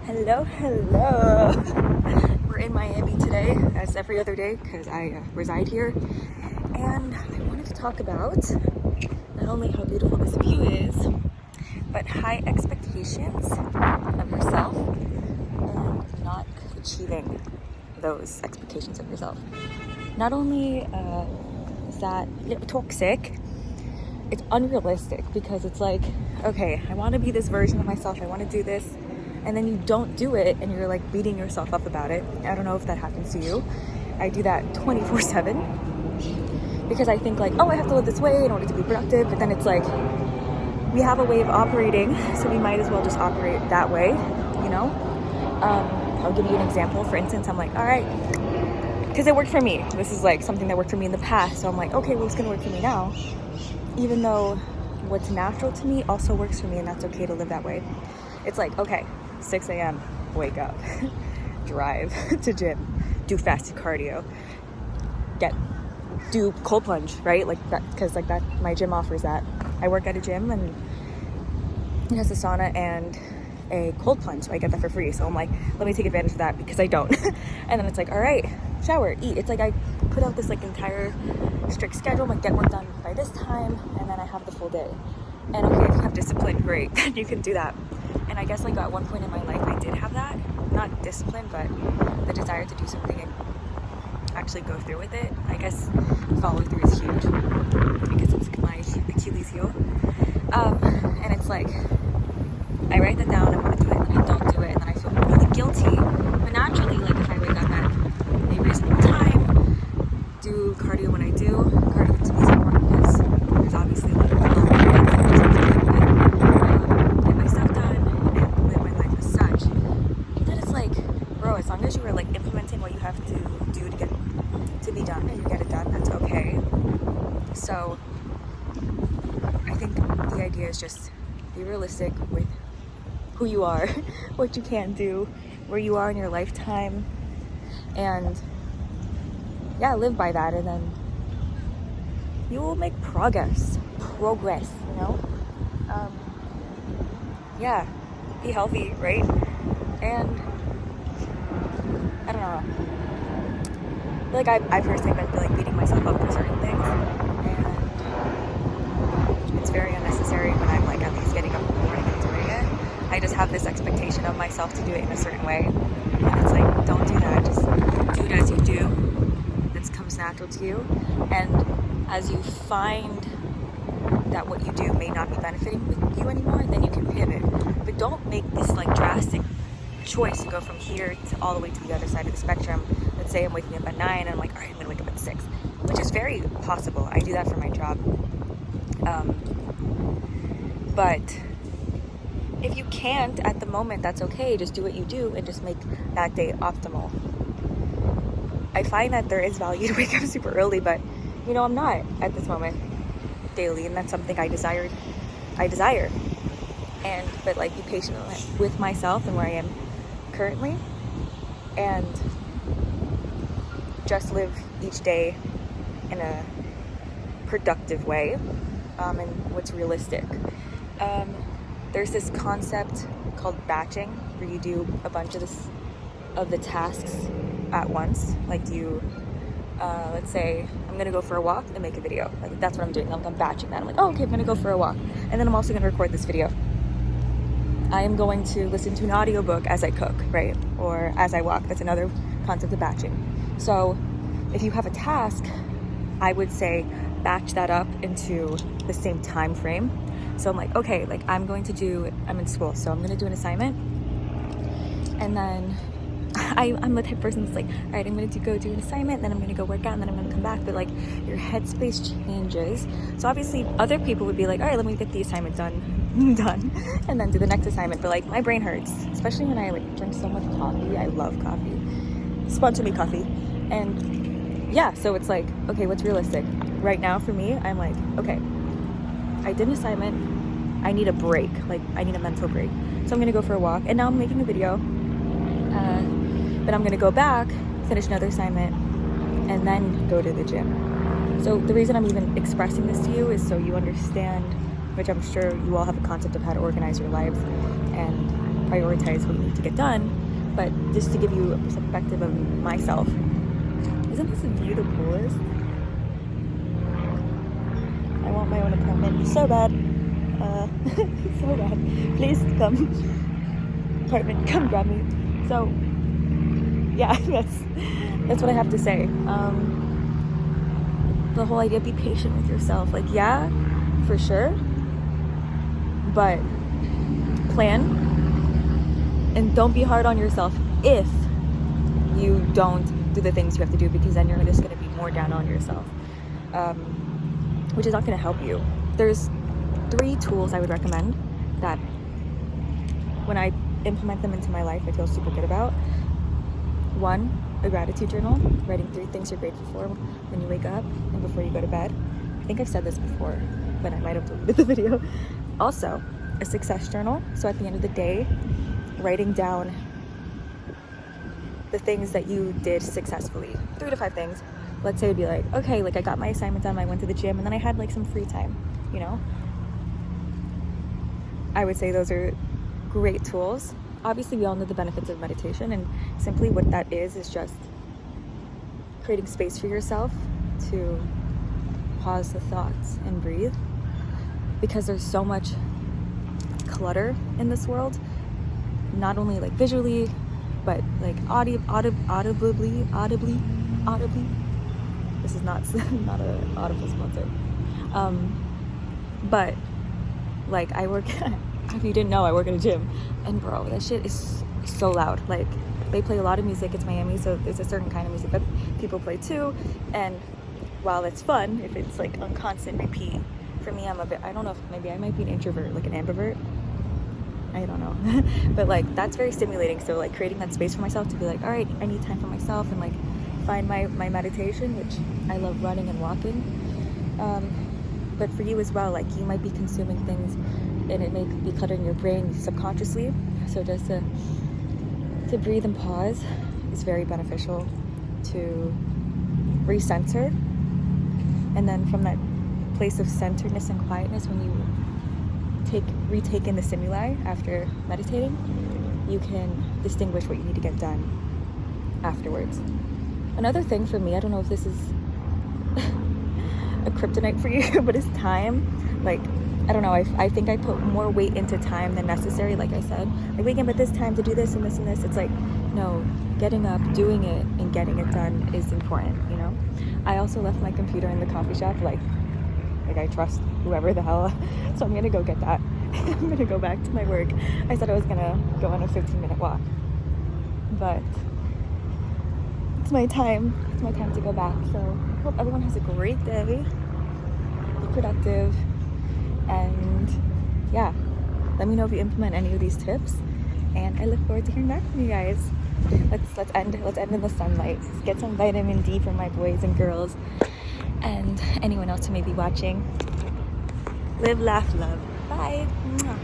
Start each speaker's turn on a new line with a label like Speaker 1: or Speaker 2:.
Speaker 1: Hello, hello. We're in Miami today, as every other day, because I reside here. And I wanted to talk about not only how beautiful this view is, but high expectations of yourself and not achieving those expectations of yourself. Not only is that toxic, it's unrealistic, because it's like, okay, I want to be this version of myself, I want to do this, and then you don't do it and you're like beating yourself up about it. I don't know if that happens to you. I do that 24/7 because I think like, oh, I have to live this way in order to be productive, but then it's like we have a way of operating, so we might as well just operate that way, you know? I'll give you an example. For instance, I'm like, all right, because it worked for me. This is like something that worked for me in the past, so I'm like, okay, well, it's gonna work for me now, even though what's natural to me also works for me, and that's okay to live that way. It's like, okay, 6 a.m, wake up, drive to gym, do fasted cardio, do cold plunge, right? Like that, because like that, my gym offers that. I work at a gym and it has a sauna and a cold plunge, so I get that for free. So I'm like, let me take advantage of that, because I don't. And then it's like, all right, shower, eat. It's like I put out this like entire strict schedule. I'm like, get work done by this time, and then I have the full day. And okay, if you have discipline, great, then you can do that. And I guess like at one point in my life I did have that, not discipline, but the desire to do something and actually go through with it. I guess follow through is huge. I guess it's my Achilles heel. And it's like, I write that down, I want to do it, and then I don't do it, and then I feel really guilty. But naturally, like if I wake up at a reasonable time, do cardio when I do, cardio to me is important because there's obviously a lot of health as long as you are like implementing what you have to do to get to be done and you get it done, that's okay. So I think the idea is just be realistic with who you are, what you can do, where you are in your lifetime, and yeah, live by that, and then you will make progress, you know? Yeah, be healthy, right? And I don't know. I feel like I personally been like beating myself up for certain things, and it's very unnecessary when I'm like at least getting up in the morning and doing it. I just have this expectation of myself to do it in a certain way, and it's like, don't do that. Just do it as you do. It comes natural to you, and as you find that what you do may not be benefiting with you anymore, then you can pivot. But don't make this like drastic choice to go from here to all the way to the other side of the spectrum. Let's say I'm waking up at 9 and I'm like, all right, I'm gonna wake up at 6, which is very possible. I do that for my job. But if you can't at the moment, that's okay. Just do what you do and just make that day optimal. I find that there is value to wake up super early, but you know, I'm not at this moment daily, and that's something I desire. But like, be patient with myself and where I am currently, and just live each day in a productive way, and what's realistic. There's this concept called batching, where you do a bunch of the tasks at once. Like you, let's say I'm gonna go for a walk and make a video. Like that's what I'm doing. I'm batching that. I'm like, oh, okay, I'm gonna go for a walk, and then I'm also gonna record this video. I am going to listen to an audiobook as I cook, right? Or as I walk. That's another concept of batching. So if you have a task, I would say batch that up into the same time frame. So I'm like, okay, like I'm in school, so I'm going to do an assignment. And then I'm the type of person that's like, all right, I'm going to go do an assignment, then I'm going to go work out, and then I'm going to come back. But like your headspace changes. So obviously other people would be like, all right, let me get the assignment done, and then do the next assignment. But like my brain hurts, especially when I like drink so much coffee. I love coffee. Sponsor me, coffee. And yeah, so it's like, okay, what's realistic? Right now for me, I'm like, okay, I did an assignment, I need a break, like I need a mental break. So I'm gonna go for a walk, and now I'm making a video, but I'm gonna go back, finish another assignment, and then go to the gym. So the reason I'm even expressing this to you is so you understand, which I'm sure you all have a concept of how to organize your lives, and prioritize what you need to get done. But just to give you a perspective of myself, isn't this a view the coolest? I want my own apartment so bad. So bad. Please come. Apartment, come grab me. So yeah, that's what I have to say. The whole idea, be patient with yourself. Like, yeah, for sure, but plan, and don't be hard on yourself if you don't do the things you have to do, because then you're just going to be more down on yourself, which is not going to help you. There's 3 tools I would recommend that when I implement them into my life, I feel super good about. 1, a gratitude journal, writing 3 things you're grateful for when you wake up and before you go to bed. I think I've said this before, but I might have deleted the video. Also, a success journal. So at the end of the day, writing down the things that you did successfully. 3 to 5 things. Let's say it'd be like, okay, like I got my assignment done, I went to the gym, and then I had like some free time, you know? I would say those are great tools. Obviously, we all know the benefits of meditation, and simply what that is just creating space for yourself to pause the thoughts and breathe, because there's so much clutter in this world, not only like visually, but like audibly. This is not a Audible sponsor, but like I work if you didn't know, I work at a gym, and bro, that shit is so loud. Like, they play a lot of music. It's Miami, so there's a certain kind of music that people play too, and while it's fun, if it's like on constant repeat, for me, I'm a bit, I don't know if maybe I might be an introvert, like an ambivert, I don't know. But like, that's very stimulating. So like creating that space for myself to be like, all right, I need time for myself, and like find my meditation, which I love running and walking. But for you as well, like you might be consuming things and it may be cluttering your brain subconsciously. So just to breathe and pause is very beneficial to recenter. And then from that place of centeredness and quietness, when you retake in the stimuli after meditating, you can distinguish what you need to get done afterwards. Another thing for me, I don't know if this is a kryptonite for you, but it's time. Like, I don't know, I think I put more weight into time than necessary. Like I said, I wake up at this time to do this and this and this. It's like, no, getting up, doing it, and getting it done is important, you know? I also left my computer in the coffee shop, like I trust whoever the hell, so I'm gonna go get that. I'm gonna go back to my work. I said I was gonna go on a 15-minute walk, but it's my time to go back. So I hope everyone has a great day, be productive, and yeah, let me know if you implement any of these tips, and I look forward to hearing back from you guys. Let's end in the sunlight. Let's get some vitamin D for my boys and girls, and anyone else who may be watching. Live, laugh, love. Bye. Mwah.